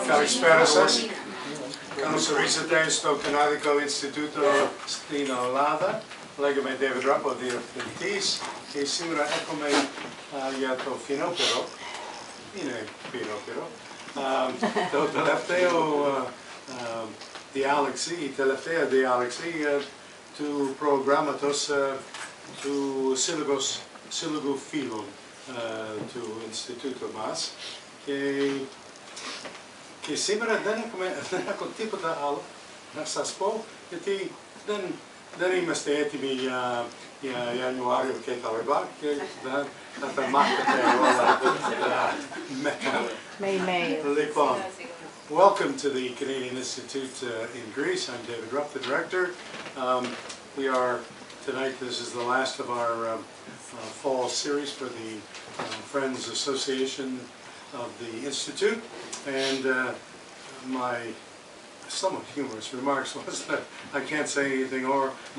Καλησπέρα σας. Καλώς ορίσατε στο Καναδικό Ινστιτούτο στην Ελλάδα. Λέγομαι David Rupp, ο διευθυντής, και σήμερα έρχομαι για το φθινόπωρο. Είναι φθινόπωρο. Το τελευταίο διάλεξη, η τελευταία διάλεξη του προγράμματος του Σύλλογου Φίλων του Ινστιτούτου μας. Και σήμερα δεν έχω τίποτα άλλο να σας πω, γιατί δεν είμαστε έτοιμοι για Ιανουάριο και τα λοιπά, και θα τα μάθετε όλα μετά. Λοιπόν, welcome to the Canadian Institute in Greece. I'm David Rupp, the director. Tonight, this is the last of our fall series for the Friends Association of the Institute, and my somewhat humorous remarks was that I can't say anything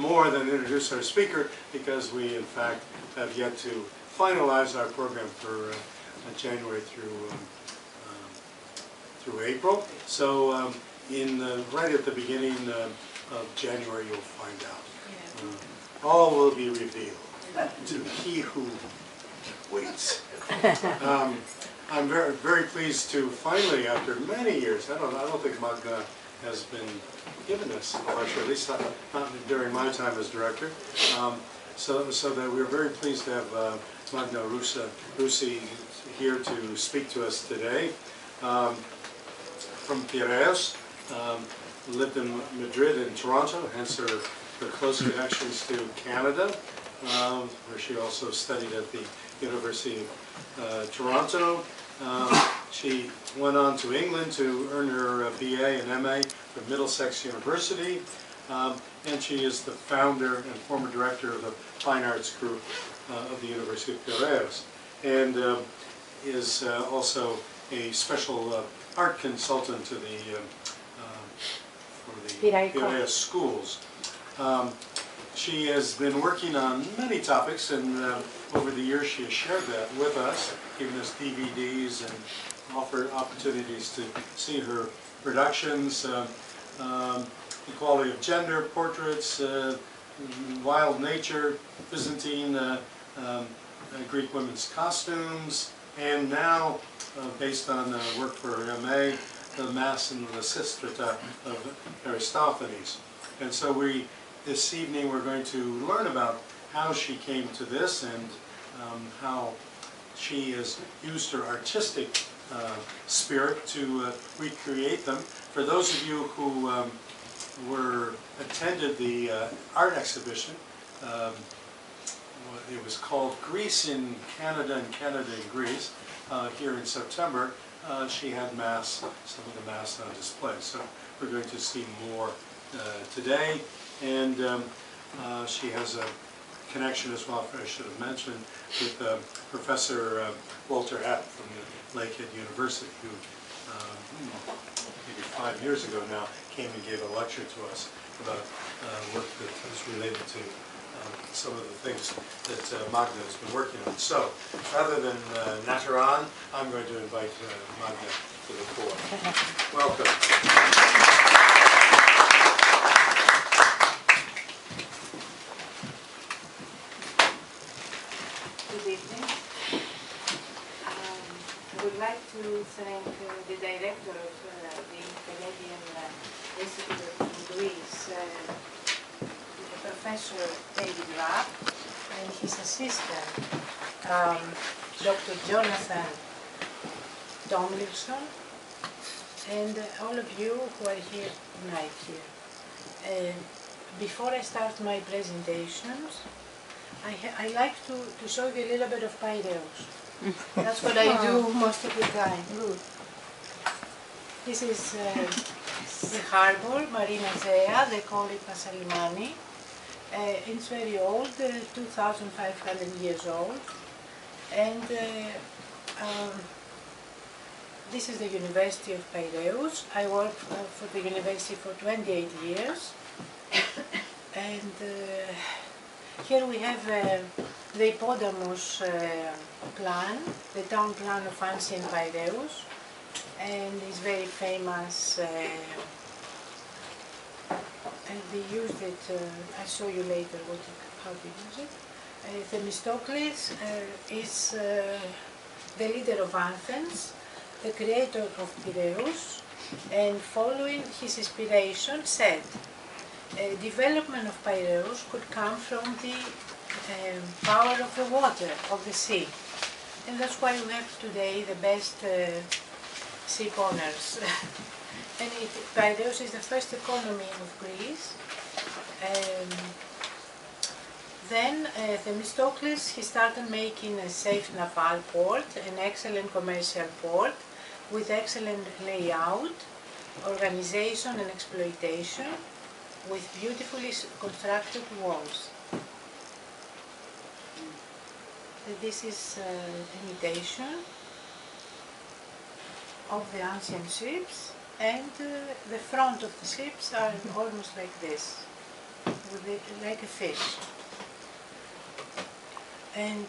more than introduce our speaker, because we in fact have yet to finalize our program for January through April. So right at the beginning of January you'll find out. All will be revealed to he who waits. I'm very pleased to finally, after many years, I don't think Magda has been given this lecture, at least not during my time as director. So that we're very pleased to have Magda Roussi here to speak to us today. From Piraeus, lived in Madrid and Toronto, hence her close connections to Canada, where she also studied at the University of Toronto. She went on to England to earn her BA and MA from Middlesex University, and she is the founder and former director of the Fine Arts Group of the University of Piraeus, and is also a special art consultant to for the Piraeus schools. She has been working on many topics, and over the years she has shared that with us, giving us DVDs and offered opportunities to see her productions, equality of gender, portraits, wild nature, Byzantine, Greek women's costumes, and now, based on work for her MA, the Mass and Lysistrata of Aristophanes. And so this evening we're going to learn about how she came to this, and how she has used her artistic spirit to recreate them. For those of you who attended the art exhibition, it was called Greece in Canada and Canada in Greece, here in September. She had some of the Mass on display, so we're going to see more today. And she has a connection as well, I should have mentioned, with Professor Walter Hatt from the Lakehead University, who maybe 5 years ago now came and gave a lecture to us about work that is related to some of the things that Magda has been working on. So, rather than natter on, I'm going to invite Magda to the floor. Welcome. Good evening. I would like to thank the director of the Canadian Institute in Greece, Professor David Rupp, and his assistant, Dr. Jonathan Tomlinson, and all of you who are here tonight here. Before I start my presentations, I like to show you a little bit of Piraeus. That's what I do most of the time. Good. This is the harbor, Marina Zea, they call it Pasalimani. It's very old, 2,500 years old, and this is the University of Piraeus. I worked for the university for 28 years. And here we have the Hippodamus plan, the town plan of ancient Piraeus, and it's very famous, and they used it, I'll show you later how to use it. Themistocles is the leader of Athens, the creator of Piraeus, and following his inspiration said, development of Piraeus could come from the power of the water, of the sea. And that's why we have today the best ship owners. And Piraeus is the first economy of Greece. Then Themistocles, he started making a safe naval port, an excellent commercial port, with excellent layout, organization and exploitation, with beautifully constructed walls. This is an imitation of the ancient ships, and the front of the ships are almost like this, like a fish. And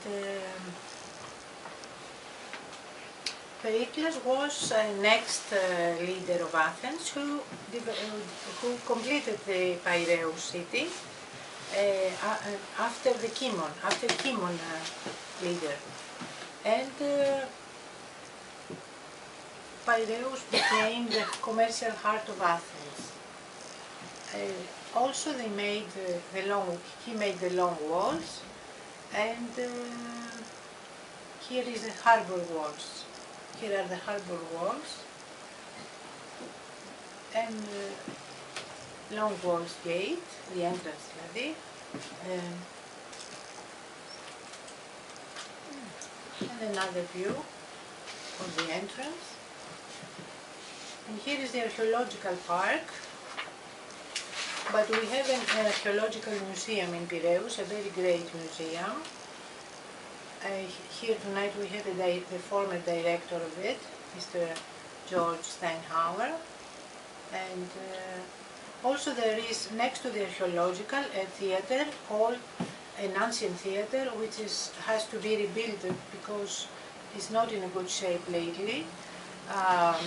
Piraeus was next leader of Athens who completed the Piraeus city after the Kimon leader. And Piraeus became the commercial heart of Athens. Also he made the long walls, and here is the harbor walls. Here are the harbor walls, and long walls gate, the entrance δηλαδή, and another view of the entrance. And here is the archaeological park, but we have an archaeological museum in Piraeus, a very great museum. Here tonight we have the former director of it, Mr. George Steinhauer, and also there is next to the archaeological a theatre called an ancient theatre, which has to be rebuilt because it's not in a good shape lately. I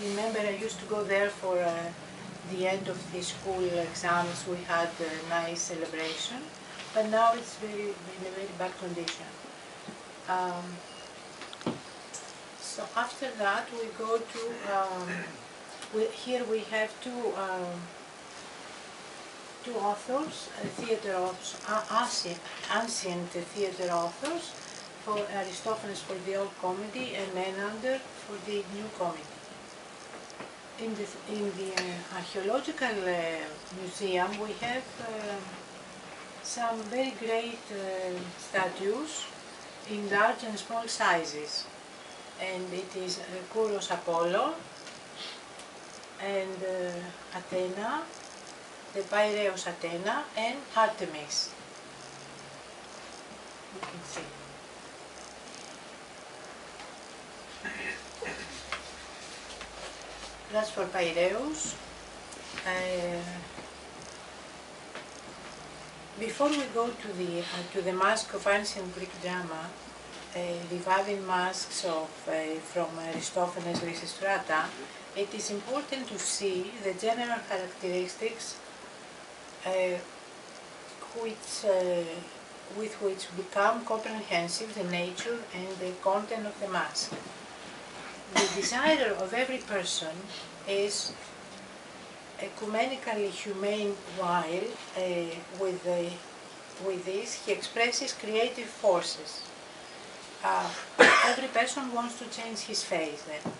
remember I used to go there for the end of the school exams. We had a nice celebration, but now it's in a very bad condition. So after that we go to, here we have two authors, theatre authors, ancient theatre authors, for Aristophanes for the old comedy and Menander for the new comedy. In the archaeological museum we have some very great statues in large and small sizes, and it is Kouros Apollo and Athena, the Piraeus Athena and Artemis. You can see. That's for Piraeus. Before we go to the mask of ancient Greek drama, reviving masks from Aristophanes' Lysistrata, it is important to see the general characteristics with which become comprehensive the nature and the content of the mask. The desire of every person is ecumenically humane, while with this he expresses creative forces. Every person wants to change his face then,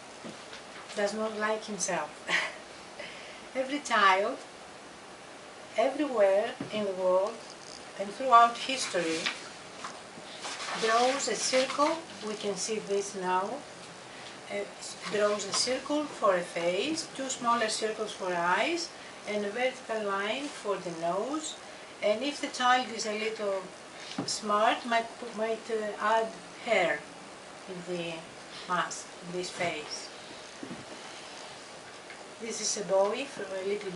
does not like himself. Every child, everywhere in the world and throughout history, draws a circle, we can see this now, draws a circle for a face, two smaller circles for eyes, and a vertical line for the nose. And if the child is a little smart, might add hair in mask, this face. This is a boy from a little